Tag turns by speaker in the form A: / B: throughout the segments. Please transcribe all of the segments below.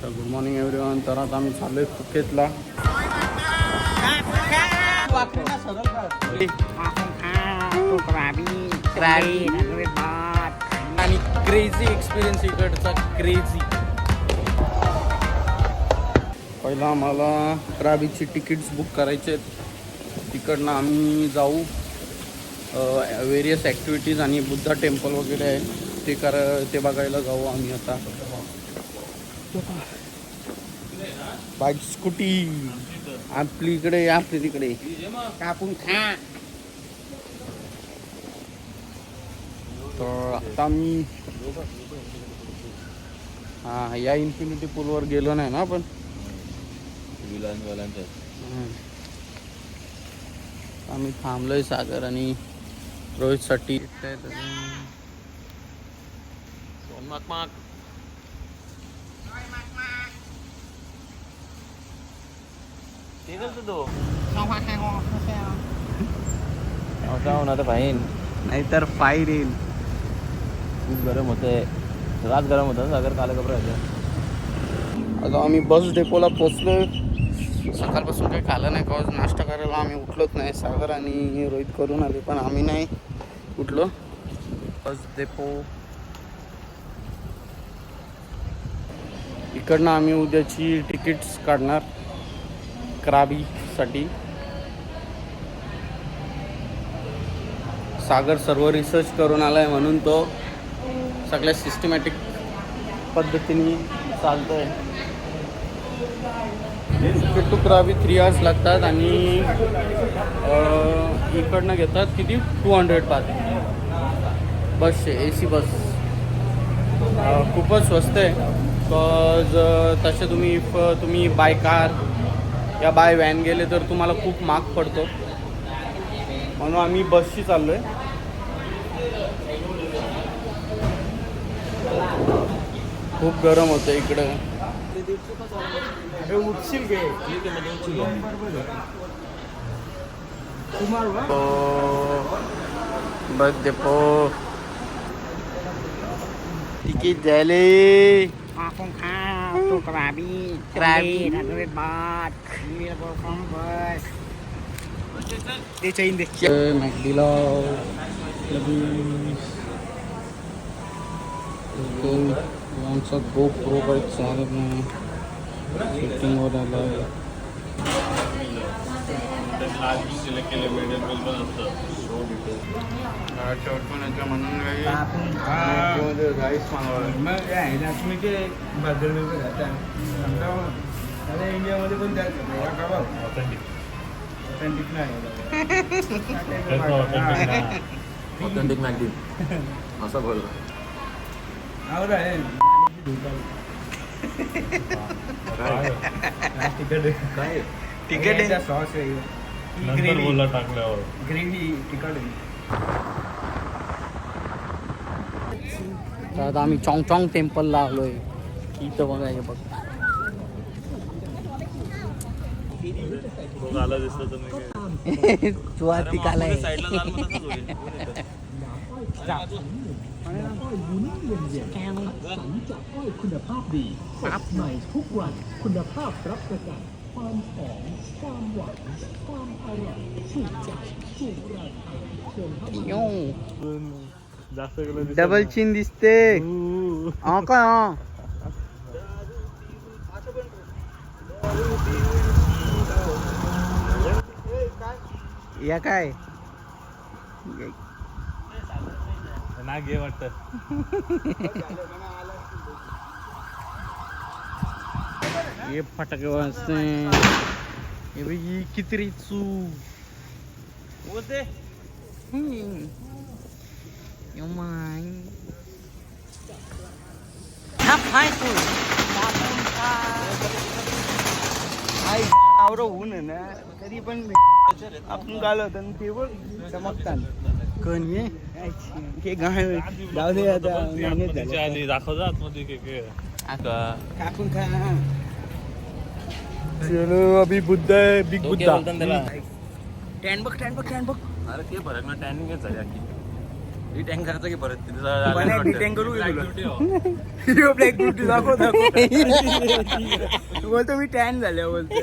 A: तर good morning everyone. तर आता आम्ही चाललोय फुकेतला. आणि क्रेझी एक्सपिरियन्स इकडचा, क्रेझी. पहिला आम्हाला क्राबीची तिकीट्स बुक करायचे आहेत. तिकडनं आम्ही जाऊ वेरियस ॲक्टिव्हिटीज आणि बुद्धा टेम्पल वगैरे आहे ते बघायला जाऊ आम्ही आता. बाईक स्कूटी आपली इकडे, आपली तिकडे कापून खा. तर आता मी या इन्फिनिटी पूलवर गेलो नाही ना आपण. आम्ही थांबलोय सागर आणि रोहितसाठी. नाहीतर फायर येईल.
B: खूप गरम होतंय, रात गरम होतं सागर, काला कपडे होते.
A: आता आम्ही बस डेपोला पोचलोय. सकाळपासून काही खाल्लं नाही, कॉज नाश्ता करायला आम्ही उठलोच नाही. सागर आणि रोहित करून आले पण आम्ही नाही उठलो. बस डेपो इकडनं आम्ही उद्याची तिकीट्स काढणार क्राबीसाठी. सागर सर्व रिसर्च करून आलाय म्हणून तो सगळ्या सिस्टमॅटिक पद्धतीने चालतोय. टू क्राबी 3 hours लागतात आणि इकडनं घेतात किती 200 पाच बसचे. AC बस खूपच स्वस्त आहे. बिकॉज तसे तुम्ही बाय कार या बाय व्हॅन गेले तर तुम्हाला खूप महाग पडतो. म्हणून आम्ही बसशी चाललो आहे. खूप गरम होतं इकडं. बघ डेपो तिकीट झाले. मॅकडीला आमचा GoPro काही चालत नाही. सेटिंगवर आला आहे. म्हणून गाईस
C: इंडियामध्ये पण
B: ऑथेंटिक मॅगडी असं बोल.
C: तिकट सॉस
D: बोलला टाकल्यावर
C: ग्रेव्ही तिकट.
A: तर आता आम्ही चॉंग टेम्पलला आलोय. इथं बघा, हे बघ.
D: आला दिसलं तर
A: तू आधी कालाय.
E: คุณภาพดีปั๊บใหม่ทุกวันคุณภาพรับประกันความหอมความหวานความอร่อยถูกใจถูกราคาเชิญเข้ามา
D: जास्त
A: डबल चिन दिसते. काय या काय
D: ना घे वाटत.
A: हे फटाके वाजते. हे बघ किती चू
D: होते.
C: ऊन आहे ना तरी पण आपण गाल होत ते बघ चमकतात.
A: कोण
C: हे गाय जाऊ दे आता.
D: आली दाखव आतमध्ये
C: कापून खा.
A: चलो अभी बुद्धा है, बिग बुद्धा.
C: टॅन बघ.
B: अरे ते फरक ना टॅनिंगच झाली. टँक करायचं की परत
C: डिटेन करू ब्लॅक ब्युटी दाखव बोलतो मी टॅन झाल्या बोलतो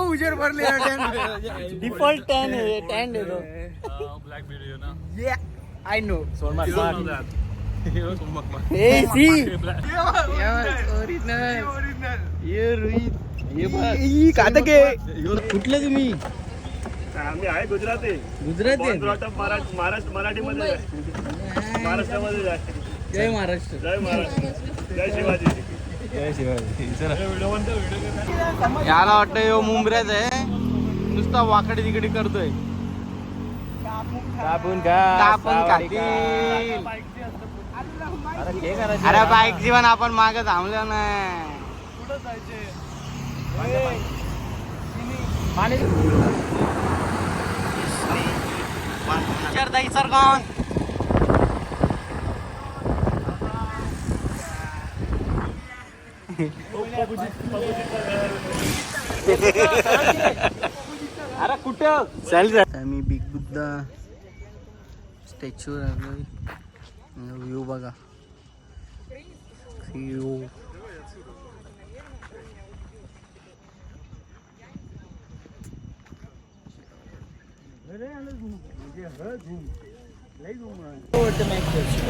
C: उजेर भरले डिफॉल्ट टॅन आहे टॅन देतो
D: ब्लॅक व्हिडिओ ना
C: आय नो कुठलं तुम्ही
D: आम्ही आहे गुजराती
C: गुजराती
D: मराठीमध्ये महाराष्ट्रामध्ये
C: जय महाराष्ट्र
D: जय महाराष्ट्र जय शिवाजी
A: याला वाटतं यो मुंबऱ्याच आहे नुसता वाकडे तिकडे करतोय
C: कापून
A: कापून खातील अरे बाईक जीवन आपण मागे थांबलो नाही सर कोण
C: अरे कुठं
A: चल आम्ही बिग बुद्धा स्टॅच्यूवर आलोय व्ह्यू बघा व्ह्यू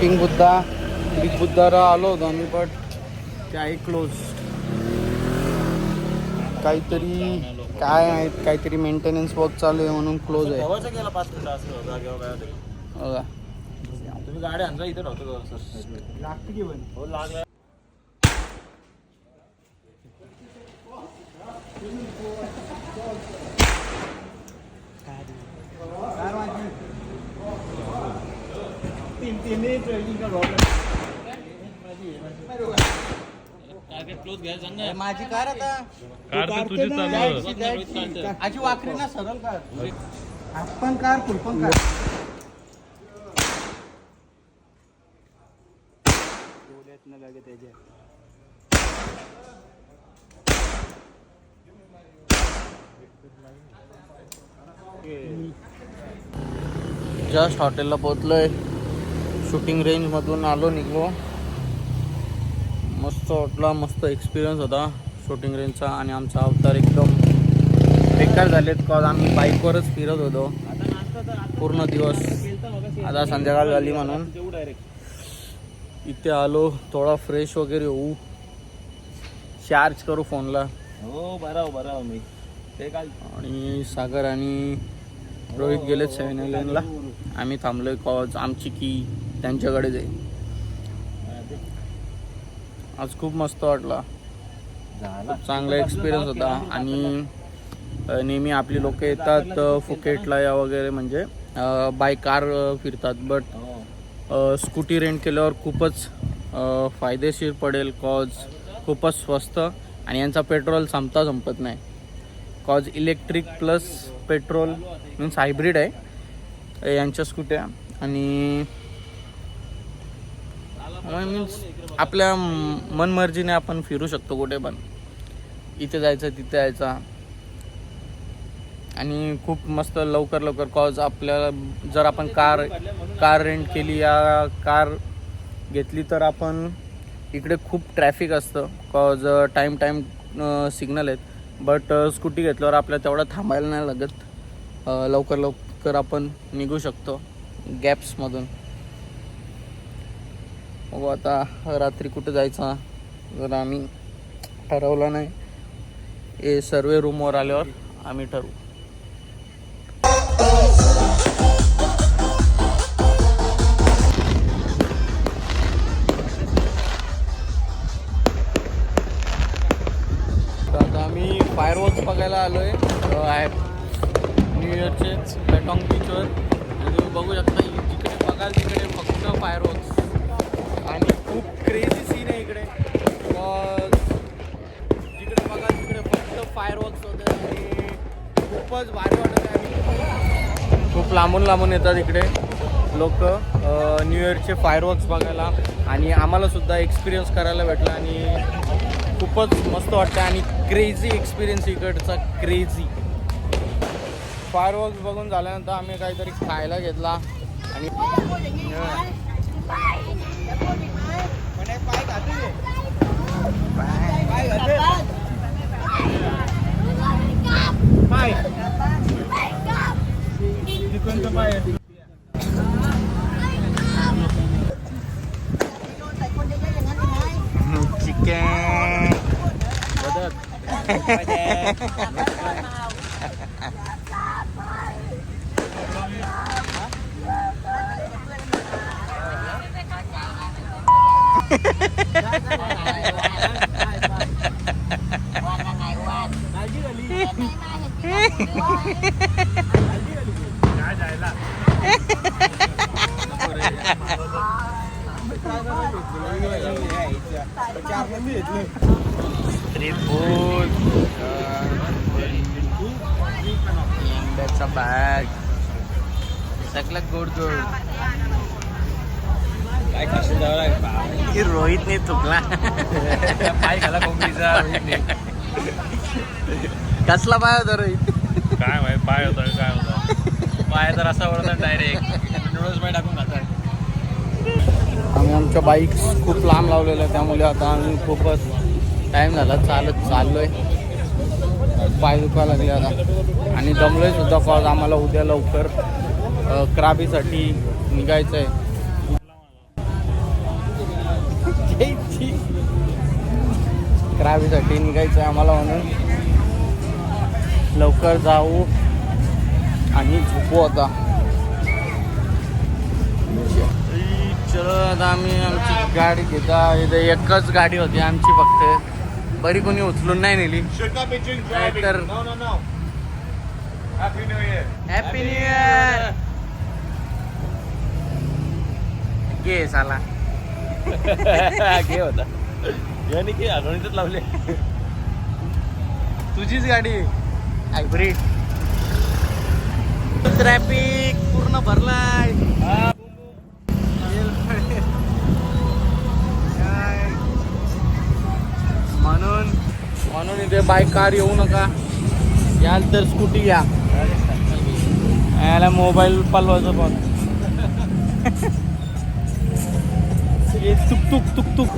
A: किंग बुद्धा बिग बुद्धाला आलो होतो आम्ही बट ते आहे क्लोज काहीतरी काय आहेत काहीतरी मेंटेनन्स वर्क चालू आहे म्हणून क्लोज आहे
B: गेला 5 मिनिटं असं होता किंवा काय तरी
A: बघा
B: तुम्ही गाडी आणजा इथे राहतो सर
C: लागते की पण
B: हो लागला
A: माझी कार आता
D: कार तर तुझी चालू आहे.
A: आजी वाकरी ना सरळ कार आपण कार फुलपण कार जस्ट हॉटेलला पोहोचलोय शूटिंग रेंज मधून आलो निघलो मस्त वाटला मस्त एक्सपिरियन्स होता शूटिंग रेंजचा आणि आमचा अवतार एकदम बेकार झालेत कॉज आम्ही बाईकवरच फिरत होतो पूर्ण दिवस आता संध्याकाळ झाली म्हणून इथे आलो थोडा फ्रेश वगैरे होऊ चार्ज करू फोनला
B: हो बरा मी ते काल
A: आणि सागर आणि रोहित गेलेत 7-Elevenला आम्ही थांबलोय कॉज आमची की त्यांच्याकडेच आहे आज खूप मस्त वाटला खूप चांगला एक्सपिरियन्स होता आणि नेहमी आपली लोक येतात फुकेटला या वगैरे म्हणजे बाय कार फिरतात बट स्कूटी रेंट केल्यावर खूपच फायदेशीर पडेल कॉज खूपच स्वस्त आणि यांचा पेट्रोल संपत नाही cause electric plus petrol means hybrid आहे यांच्या स्कूट्या आणि मीन्स आपल्या मनमर्जीने आपण फिरू शकतो कुठे पण इथे जायचं तिथे जायचा आणि खूप मस्त लवकर कॉज आपल्याला जर आपण कार रेंट केली या कार घेतली तर आपण इकडे खूप ट्रॅफिक असतं कॉज टाईम सिग्नल आहेत बट स्कूटी घेतल्यावर आपल्याला तेवढं थांबायला नाही लागत लवकर आपण निघू शकतो गॅप्समधून बघू आता रात्री कुठे जायचा जर आम्ही ठरवलं नाही हे सर्व रूमवर आल्यावर आम्ही ठरवू आता आम्ही फायरवर्क्स बघायला आलोय न्यू इयरचे पॅटॉंग बीचवर आणि तुम्ही बघू शकता जिकडे बघाल तिकडे फक्त फायरवर्क्स आणि खूप क्रेझी सीन आहे इकडे जिकडे बघाल तिकडे फक्त फायरवर्क्स होते आणि खूपच भारी वाटत आहे खूप लांबून येतात इकडे लोक न्यू इयरचे फायरवर्क्स बघायला आणि आम्हाला सुद्धा एक्सपिरियन्स करायला भेटला आणि खूपच मस्त वाटतं आणि क्रेझी एक्सपिरियन्स इकडचा क्रेझी फायरवर्क्स बघून झाल्यानंतर आम्ही काहीतरी खायला घेतला आणि चिकन
D: काय जायला
A: आंब्याचा बॅग सगळं गोड गोड
B: काय खाशील जावं
A: की रोहितने चुकला
B: पाय घाला कोंबडीचा
A: कसला पाय होता रोहित
D: काय माहिती पाय होता काय होता
B: पाय तर असा वळतात डायरेक्ट नूडल्स पाय टाकून खातात.
A: आम्ही आमच्या बाईक्स खूप लांब लावलेल्या त्यामुळे आता आम्ही खूपच टाईम झाला चालत चाललोय पाय दुखायला लागले आता आणि दमलोय सुद्धा कॉज आम्हाला उद्या लवकर क्राबीसाठी निघायचं आहे. क्राबीसाठी निघायचं आहे आम्हाला म्हणून लवकर जाऊ आणि झोपू आता. चलो आता आम्ही आमची गाडी घेता इथे एकच गाडी होती आमची फक्त बरी कोणी उचलून नाही नेली तर हॅपी न्यू इयर घे साला
B: घे होता याने की आठवणीतच लावले.
A: तुझीच गाडी हायब्रिड ट्रॅफिक पूर्ण भरलाय म्हणून इथे बाईक कार येऊ नका याल तर स्कूटी घ्या याला मोबाईल पालवायचं पण तुक तुक तुक तुक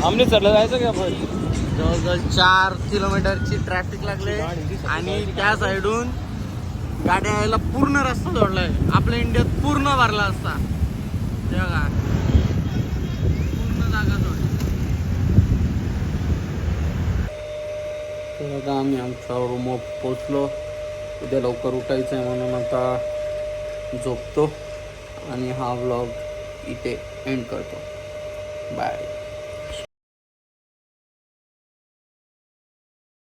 B: आमने चढलं जायचं का आपण
A: जवळजवळ 4 किलोमीटरची ट्रॅफिक लागले आणि त्या साईडून गाड्या यायला पूर्ण रस्ता जोडलाय. आपल्या इंडियात पूर्ण भरला असता तेव्हा पूर्ण जागा जोडली. तर आता आम्ही आमच्या रूमवर पोचलो. उद्या लवकर उठायचं आहे म्हणून आता झोपतो आणि हा व्लॉग इथे एंड करतो. बाय.